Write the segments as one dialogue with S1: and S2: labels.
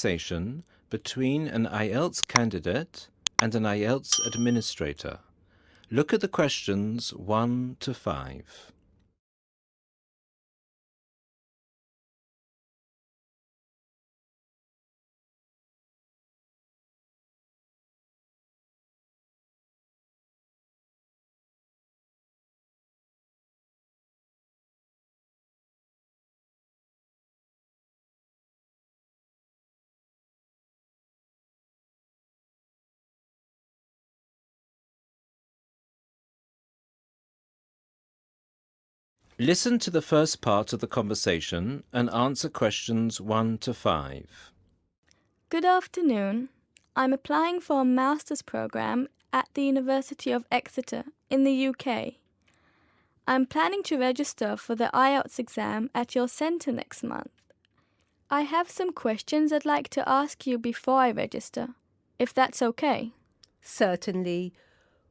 S1: Conversation between an IELTS candidate and an IELTS administrator. Look at the questions 1 to 5. Listen to the first part of the conversation and answer questions 1 to 5.
S2: Good afternoon. I'm applying for a master's program at the University of Exeter in the UK. I'm planning to register for the IELTS exam at your centre next month. I have some questions I'd like to ask you before I register, if that's okay.
S3: Certainly.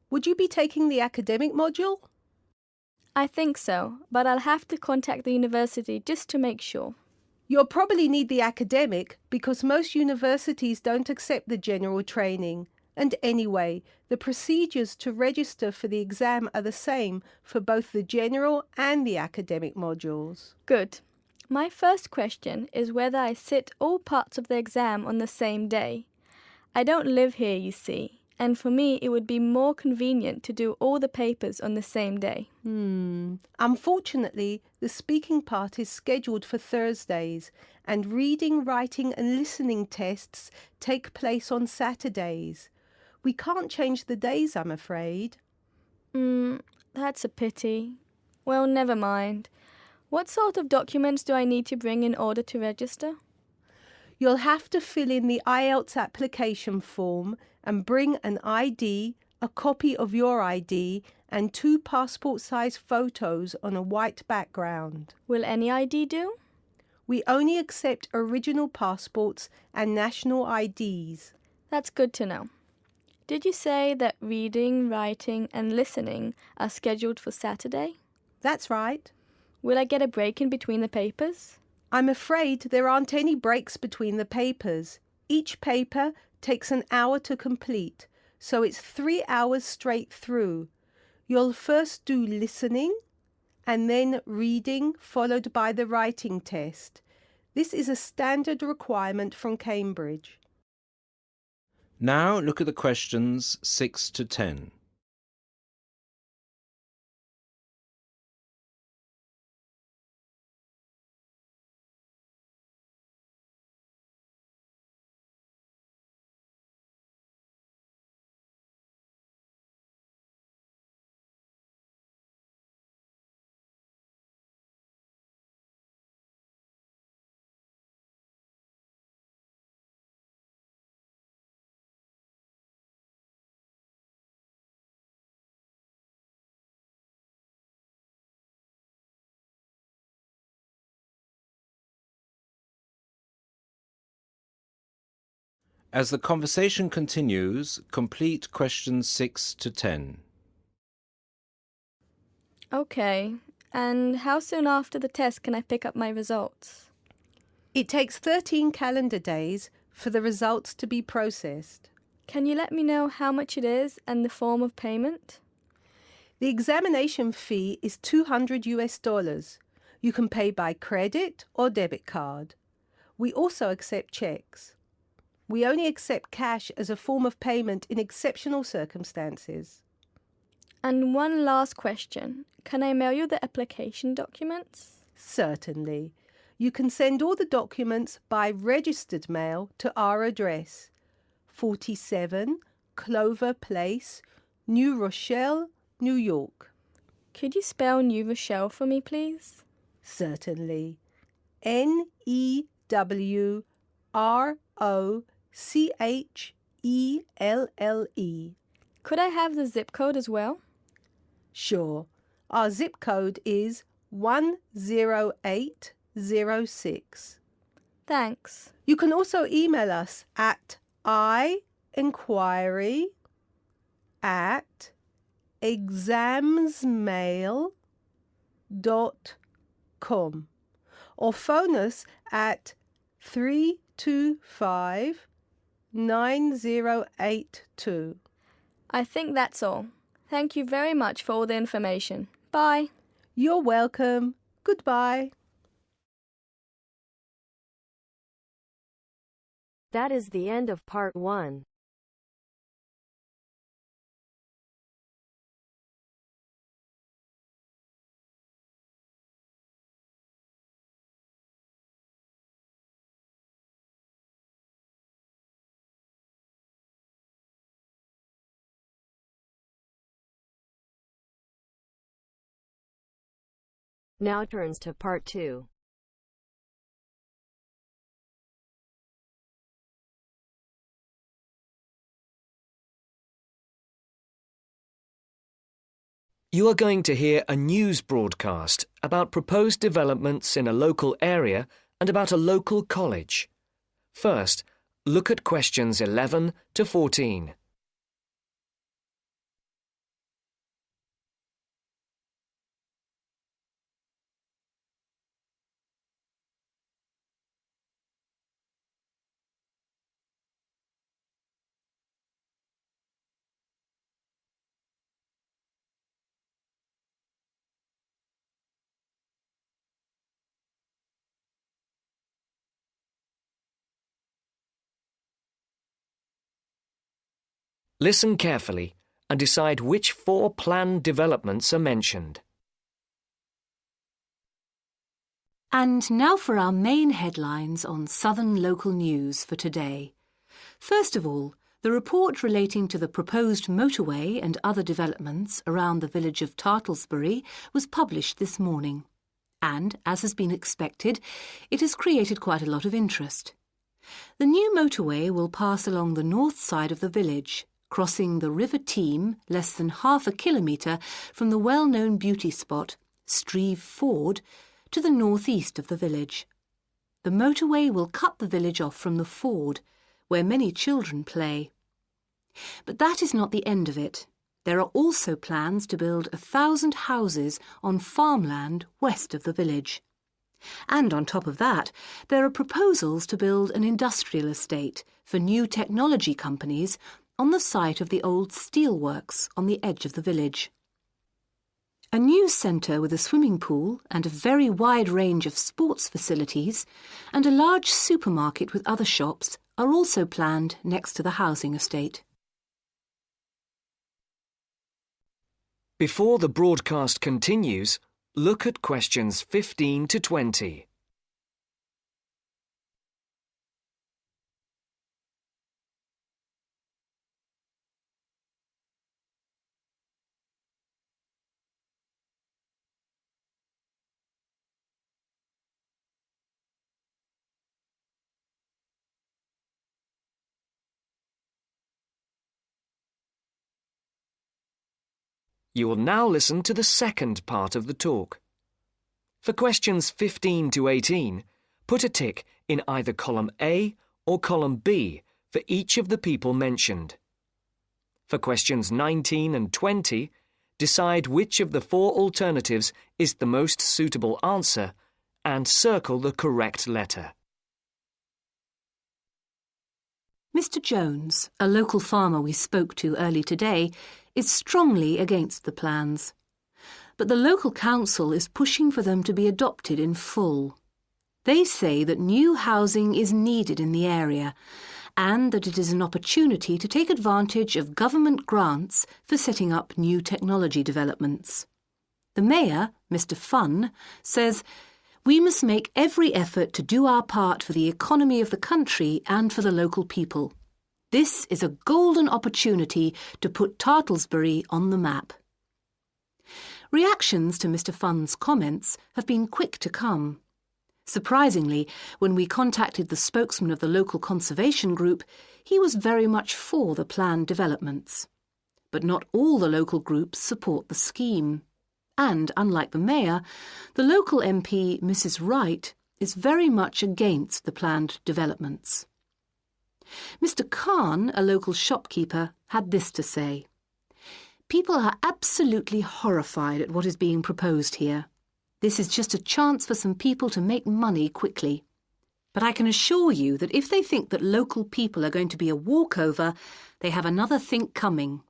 S3: Would you be taking the academic module?
S2: I think so, but I'll have to contact the university just to make sure.
S3: You'll probably need the academic because most universities don't accept the general training. And anyway, the procedures to register for the exam are the same for both the general and the academic modules.
S2: Good. My first question is whether I sit all parts of the exam on the same day. I don't live here, you see, and for me it would be more convenient to do all the papers on the same day.
S3: Unfortunately, the speaking part is scheduled for Thursdays, and reading, writing and listening tests take place on Saturdays. We can't change the days, I'm afraid.
S2: That's a pity. Well, never mind. What sort of documents do I need to bring in order to register?
S3: You'll have to fill in the IELTS application form and bring an ID, a copy of your ID, and 2 passport-size photos on a white background.
S2: Will any ID do?
S3: We only accept original passports and national IDs.
S2: That's good to know. Did you say that reading, writing and listening are scheduled for Saturday?
S3: That's right.
S2: Will I get a break in between the papers?
S3: I'm afraid there aren't any breaks between the papers. Each paper takes an hour to complete, so it's 3 hours straight through. You'll first do listening and then reading, followed by the writing test. This is a standard requirement from Cambridge.
S1: Now look at the questions 6 to 10. As the conversation continues, complete questions 6 to 10.
S2: Okay. And how soon after the test can I pick up my results?
S3: It takes 13 calendar days for the results to be processed.
S2: Can you let me know how much it is and the form of payment?
S3: The examination fee is $200. You can pay by credit or debit card. We also accept checks. We only accept cash as a form of payment in exceptional circumstances.
S2: And one last question. Can I mail you the application documents?
S3: Certainly. You can send all the documents by registered mail to our address, 47 Clover Place, New Rochelle, New York.
S2: Could you spell New Rochelle for me, please?
S3: Certainly. Newrochle.
S2: Could I have the zip code as well?
S3: Sure. Our zip code is 10806.
S2: Thanks.
S3: You can also email us at ienquiry@examsmail.com or phone us at 3 9082.
S2: I think that's all. Thank you very much for all the information. Bye.
S3: You're welcome. Goodbye.
S4: That is the end of part 1. Now turns to part 2.
S5: You are going to hear a news broadcast about proposed developments in a local area and about a local college. First, look at questions 11 to 14. Listen carefully and decide which 4 planned developments are mentioned.
S6: And now for our main headlines on Southern local news for today. First of all, the report relating to the proposed motorway and other developments around the village of Tartlesbury was published this morning. And, as has been expected, it has created quite a lot of interest. The new motorway will pass along the north side of the village, crossing the River Team less than half a kilometre from the well-known beauty spot, Streve Ford, to the northeast of the village. The motorway will cut the village off from the ford, where many children play. But that is not the end of it. There are also plans to build 1,000 houses on farmland west of the village. And on top of that, there are proposals to build an industrial estate for new technology companies on the site of the old steelworks on the edge of the village. A news centre with a swimming pool and a very wide range of sports facilities and a large supermarket with other shops are also planned next to the housing estate.
S5: Before the broadcast continues, look at questions 15 to 20. You will now listen to the second part of the talk. For questions 15 to 18, put a tick in either column A or column B for each of the people mentioned. For questions 19 and 20, decide which of the 4 alternatives is the most suitable answer and circle the correct letter.
S6: Mr. Jones, a local farmer we spoke to early today, is strongly against the plans. But the local council is pushing for them to be adopted in full. They say that new housing is needed in the area and that it is an opportunity to take advantage of government grants for setting up new technology developments. The mayor, Mr. Funn, says, "We must make every effort to do our part for the economy of the country and for the local people. This is a golden opportunity to put Tartlesbury on the map." Reactions to Mr. Funn's comments have been quick to come. Surprisingly, when we contacted the spokesman of the local conservation group, he was very much for the planned developments. But not all the local groups support the scheme. And, unlike the mayor, the local MP, Mrs. Wright, is very much against the planned developments. Mr. Khan, a local shopkeeper, had this to say: "People are absolutely horrified at what is being proposed here. This is just a chance for some people to make money quickly. But I can assure you that if they think that local people are going to be a walkover, they have another think coming.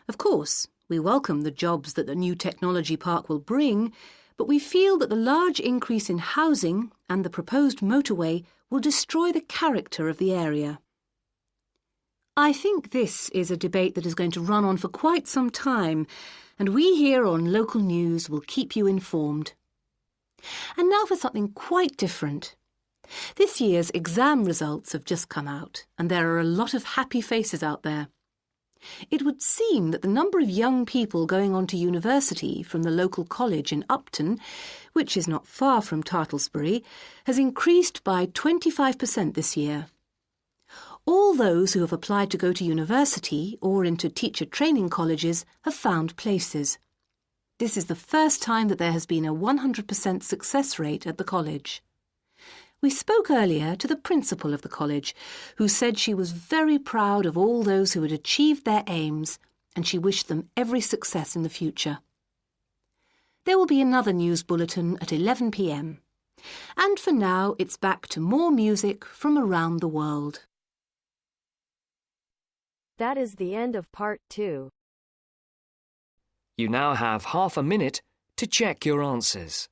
S6: Of course, we welcome the jobs that the new technology park will bring, but we feel that the large increase in housing and the proposed motorway will destroy the character of the area. I think this is a debate that is going to run on for quite some time, and we here on Local News will keep you informed. And now for something quite different. This year's exam results have just come out, and there are a lot of happy faces out there. It would seem that the number of young people going on to university from the local college in Upton, which is not far from Tartlesbury, has increased by 25% this year. All those who have applied to go to university or into teacher training colleges have found places. This is the first time that there has been a 100% success rate at the college. We spoke earlier to the principal of the college, who said she was very proud of all those who had achieved their aims, and she wished them every success in the future. There will be another news bulletin at 11 p.m. And for now, it's back to more music from around the world.
S4: That is the end of part 2.
S5: You now have half a minute to check your answers.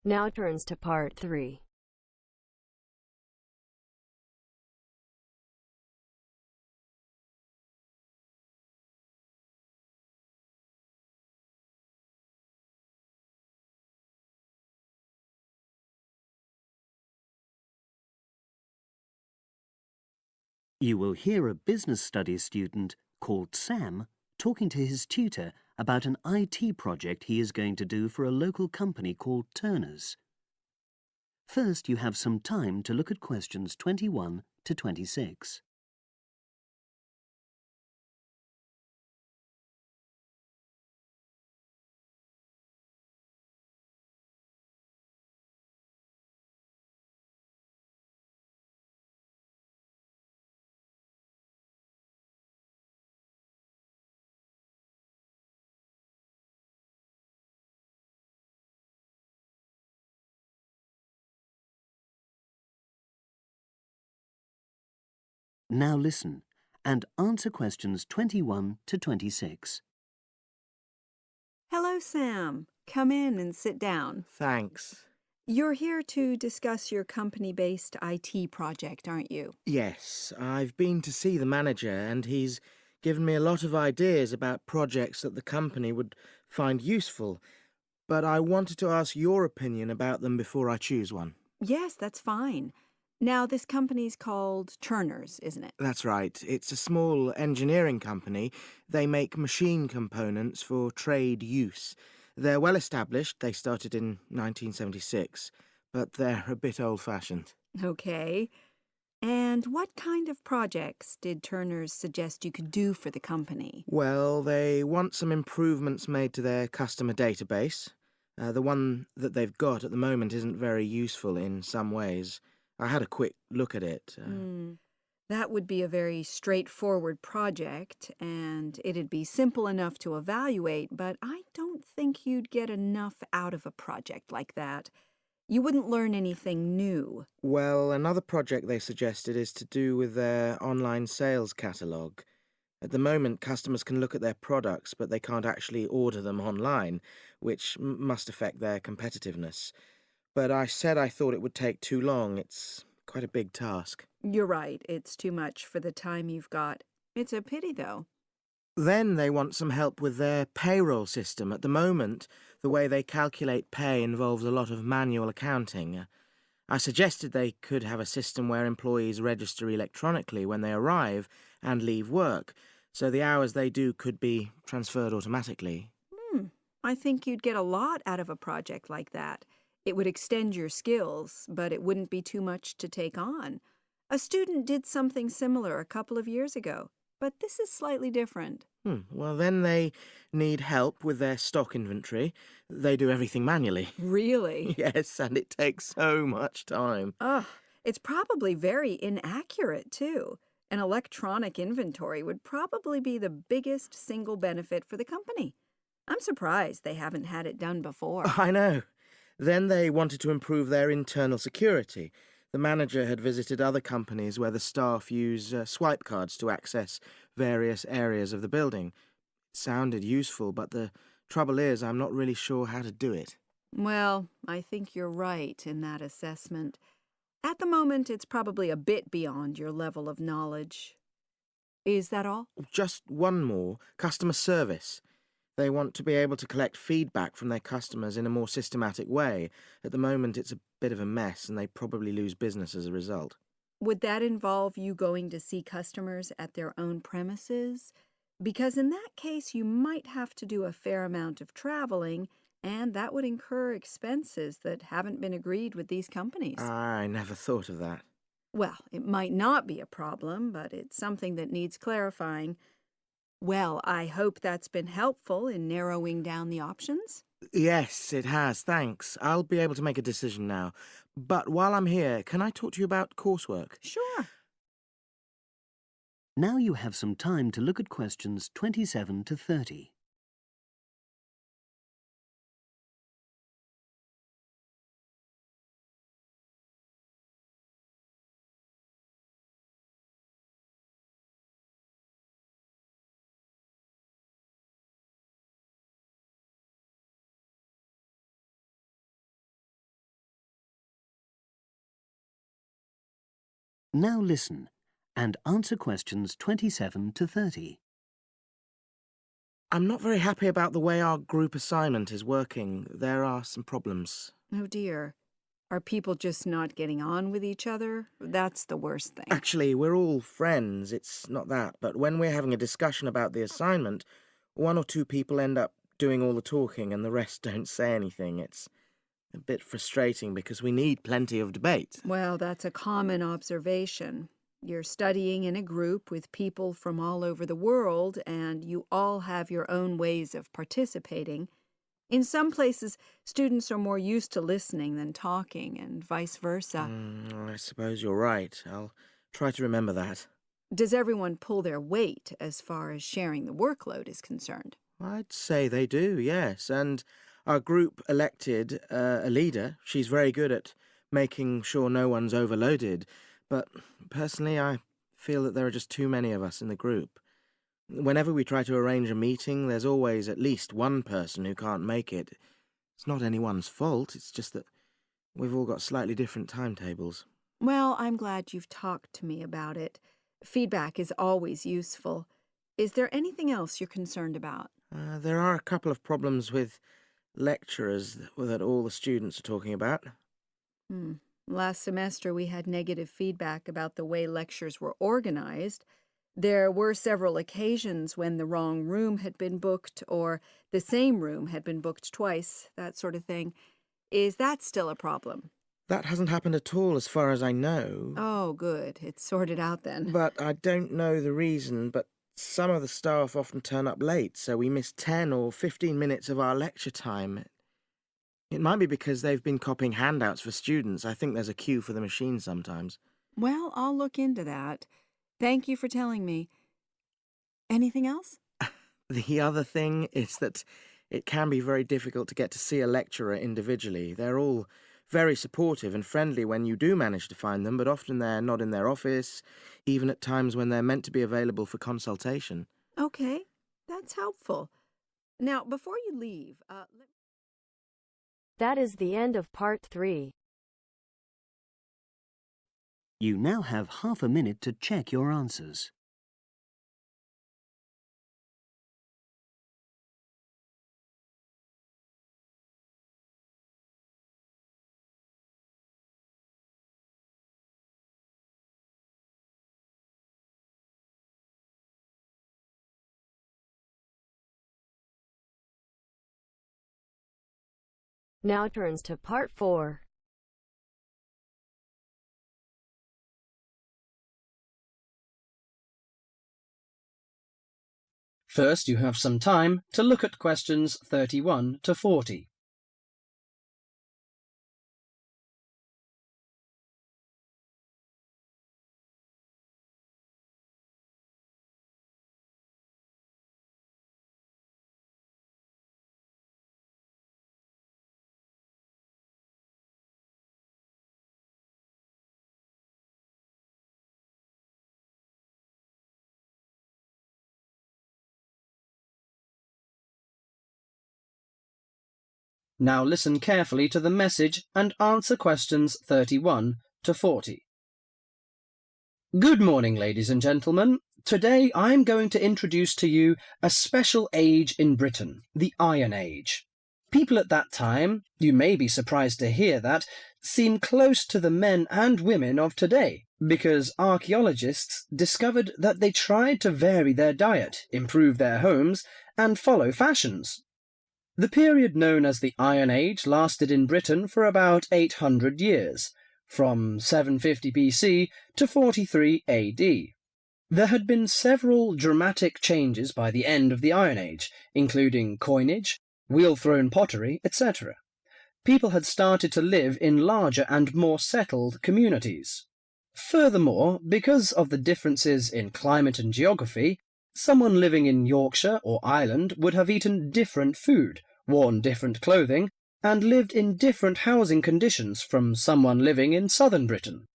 S4: Now turns to part 3.
S7: You will hear a business studies student called Sam talking to his tutor about an IT project he is going to do for a local company called Turner's. First, you have some time to look at questions 21 to 26. Now listen and answer questions 21 to 26.
S8: Hello, Sam. Come in and sit down.
S9: Thanks.
S8: You're here to discuss your company-based IT project, aren't you?
S9: Yes, I've been to see the manager and he's given me a lot of ideas about projects that the company would find useful, but I wanted to ask your opinion about them before I choose one.
S8: Yes, that's fine. Now, this company's called Turner's, isn't it?
S9: That's right. It's a small engineering company. They make machine components for trade use. They're well established. They started in 1976, but they're a bit old-fashioned.
S8: Okay. And what kind of projects did Turner's suggest you could do for the company?
S9: Well, they want some improvements made to their customer database. The one that they've got at the moment isn't very useful in some ways. I had a quick look at it.
S8: That would be a very straightforward project, and it'd be simple enough to evaluate, but I don't think you'd get enough out of a project like that. You wouldn't learn anything new.
S9: Well, another project they suggested is to do with their online sales catalogue. At the moment, customers can look at their products, but they can't actually order them online, which must affect their competitiveness. But I said I thought it would take too long. It's quite a big task.
S8: You're right. It's too much for the time you've got. It's a pity, though.
S9: Then they want some help with their payroll system. At the moment, the way they calculate pay involves a lot of manual accounting. I suggested they could have a system where employees register electronically when they arrive and leave work, so the hours they do could be transferred automatically.
S8: I think you'd get a lot out of a project like that. It would extend your skills, but it wouldn't be too much to take on. A student did something similar a couple of years ago, but this is slightly different.
S9: Well, then they need help with their stock inventory. They do everything manually.
S8: Really?
S9: Yes, and it takes so much time.
S8: Ugh, it's probably very inaccurate, too. An electronic inventory would probably be the biggest single benefit for the company. I'm surprised they haven't had it done before.
S9: I know. Then they wanted to improve their internal security. The manager had visited other companies where the staff use swipe cards to access various areas of the building. It sounded useful, but the trouble is I'm not really sure how to do it.
S8: Well, I think you're right in that assessment. At the moment, it's probably a bit beyond your level of knowledge. Is that all?
S9: Just one more, customer service. They want to be able to collect feedback from their customers in a more systematic way. At the moment, it's a bit of a mess, and they probably lose business as a result.
S8: Would that involve you going to see customers at their own premises? Because in that case, you might have to do a fair amount of traveling, and that would incur expenses that haven't been agreed with these companies.
S9: I never thought of that.
S8: Well, it might not be a problem, but it's something that needs clarifying. Well, I hope that's been helpful in narrowing down the options.
S9: Yes, it has, thanks. I'll be able to make a decision now. But while I'm here, can I talk to you about coursework?
S8: Sure.
S7: Now you have some time to look at questions 27 to 30. Now listen and answer questions 27 to 30.
S9: I'm not very happy about the way our group assignment is working. There are some problems.
S8: Oh, dear. Are people just not getting on with each other? That's the worst thing.
S9: Actually, we're all friends, it's not that. But when we're having a discussion about the assignment, one or two people end up doing all the talking and the rest don't say anything. It's a bit frustrating because we need plenty of debate.
S8: Well, that's a common observation. You're studying in a group with people from all over the world, and you all have your own ways of participating. In some places, students are more used to listening than talking, and vice versa.
S9: I suppose you're right. I'll try to remember that.
S8: Does everyone pull their weight as far as sharing the workload is concerned?
S9: I'd say they do, yes. And our group elected a leader. She's very good at making sure no one's overloaded. But personally, I feel that there are just too many of us in the group. Whenever we try to arrange a meeting, there's always at least one person who can't make it. It's not anyone's fault, it's just that we've all got slightly different timetables.
S8: Well, I'm glad you've talked to me about it. Feedback is always useful. Is there anything else you're concerned about?
S9: There are a couple of problems with lecturers that all the students are talking about.
S8: Last semester, we had negative feedback about the way lectures were organized. There were several occasions when the wrong room had been booked or the same room had been booked twice, that sort of thing. Is that still a problem?
S9: That hasn't happened at all as far as I know.
S8: Oh, good. It's sorted out then.
S9: But I don't know the reason, but some of the staff often turn up late, so we miss 10 or 15 minutes of our lecture time. It might be because they've been copying handouts for students. I think there's a queue for the machine sometimes.
S8: Well, I'll look into that. Thank you for telling me. Anything else?
S9: The other thing is that it can be very difficult to get to see a lecturer individually. They're all very supportive and friendly when you do manage to find them, but often they're not in their office, even at times when they're meant to be available for consultation.
S8: Okay, that's helpful. Now, before you leave,
S4: That is the end of part 3.
S7: You now have half a minute to check your answers.
S4: Now turns to part 4.
S10: First, you have some time to look at questions 31 to 40. Now listen carefully to the message and answer questions 31 to 40. Good morning, ladies and gentlemen. Today I'm going to introduce to you a special age in Britain, the Iron Age. People at that time, you may be surprised to hear that, seem close to the men and women of today, because archaeologists discovered that they tried to vary their diet, improve their homes, and follow fashions. The period known as the Iron Age lasted in Britain for about 800 years, from 750 BC to 43 AD. There had been several dramatic changes by the end of the Iron Age, including coinage, wheel-thrown pottery, etc. People had started to live in larger and more settled communities. Furthermore, because of the differences in climate and geography, someone living in Yorkshire or Ireland would have eaten different food, worn different clothing, and lived in different housing conditions from someone living in southern Britain.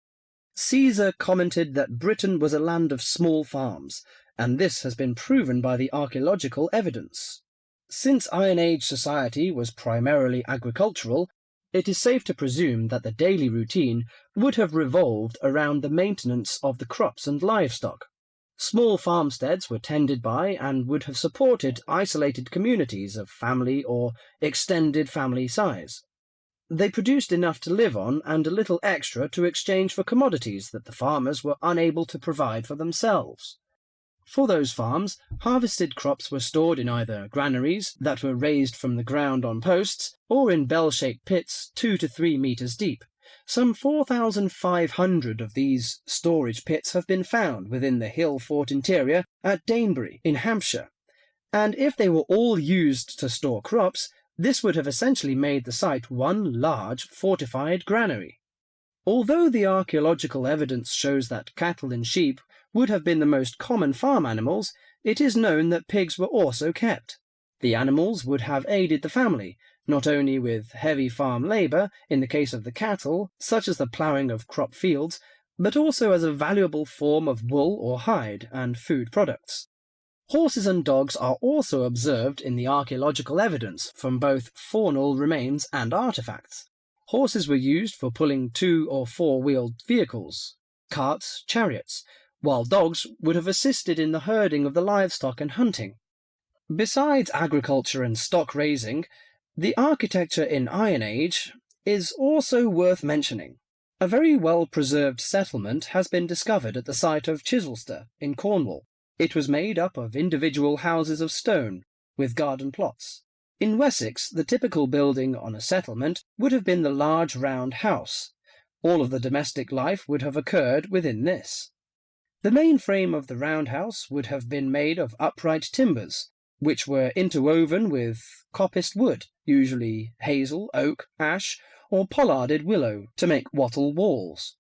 S10: Caesar commented that Britain was a land of small farms, and this has been proven by the archaeological evidence. Since Iron Age society was primarily agricultural, it is safe to presume that the daily routine would have revolved around the maintenance of the crops and livestock. Small farmsteads were tended by and would have supported isolated communities of family or extended family size. They produced enough to live on and a little extra to exchange for commodities that the farmers were unable to provide for themselves. For those farms, harvested crops were stored in either granaries that were raised from the ground on posts or in bell-shaped pits 2 to 3 meters deep. Some 4,500 of these storage pits have been found within the hill fort interior at Danebury in Hampshire, and if they were all used to store crops, this would have essentially made the site one large fortified granary. Although the archaeological evidence shows that cattle and sheep would have been the most common farm animals, it is known that pigs were also kept. The animals would have aided the family, not only with heavy farm labour in the case of the cattle, such as the ploughing of crop fields, but also as a valuable form of wool or hide and food products. Horses and dogs are also observed in the archaeological evidence from both faunal remains and artefacts. Horses were used for pulling 2- or 4-wheeled vehicles, carts, chariots, while dogs would have assisted in the herding of the livestock and hunting. Besides agriculture and stock raising, the architecture in Iron Age is also worth mentioning. A very well-preserved settlement has been discovered at the site of Chislester in Cornwall. It was made up of individual houses of stone, with garden plots. In Wessex, the typical building on a settlement would have been the large round house. All of the domestic life would have occurred within this. The main frame of the round house would have been made of upright timbers, which were interwoven with coppiced wood, usually hazel, oak, ash, or pollarded willow, to make wattle walls.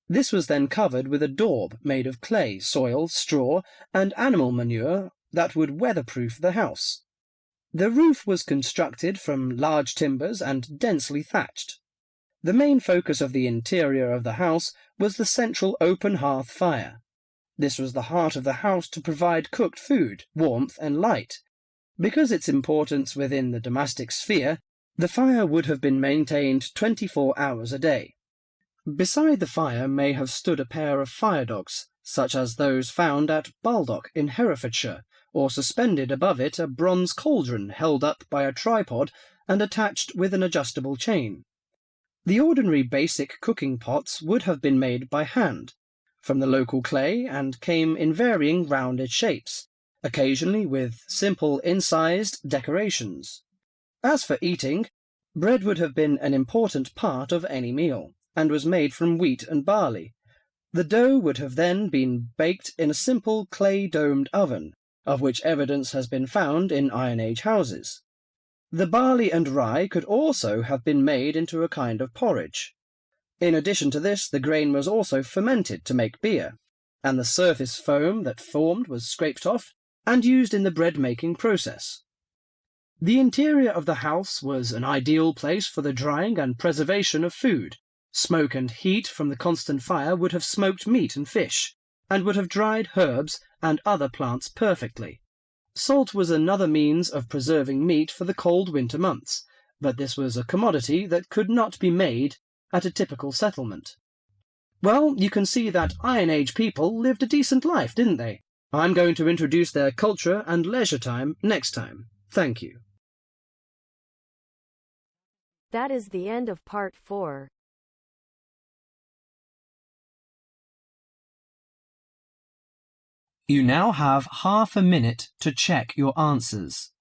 S10: This was then covered with a daub made of clay, soil, straw, and animal manure that would weatherproof the house. The roof was constructed from large timbers and densely thatched. The main focus of the interior of the house was the central open hearth fire. This was the heart of the house to provide cooked food, warmth, and light. Because its importance within the domestic sphere, the fire would have been maintained 24 hours a day. Beside the fire may have stood a pair of fire dogs, such as those found at Baldock in Herefordshire, or suspended above it a bronze cauldron held up by a tripod and attached with an adjustable chain. The ordinary basic cooking pots would have been made by hand, from the local clay, and came in varying rounded shapes, occasionally with simple incised decorations. As for eating, bread would have been an important part of any meal, and was made from wheat and barley. The dough would have then been baked in a simple clay-domed oven, of which evidence has been found in Iron Age houses. The barley and rye could also have been made into a kind of porridge. In addition to this, the grain was also fermented to make beer, and the surface foam that formed was scraped off and used in the bread-making process. The interior of the house was an ideal place for the drying and preservation of food. Smoke and heat from the constant fire would have smoked meat and fish, and would have dried herbs and other plants perfectly. Salt was another means of preserving meat for the cold winter months, but this was a commodity that could not be made at a typical settlement. Well, you can see that Iron Age people lived a decent life, didn't they? I'm going to introduce their culture and leisure time next time. Thank you.
S4: That is the end of part 4.
S10: You now have half a minute to check your answers.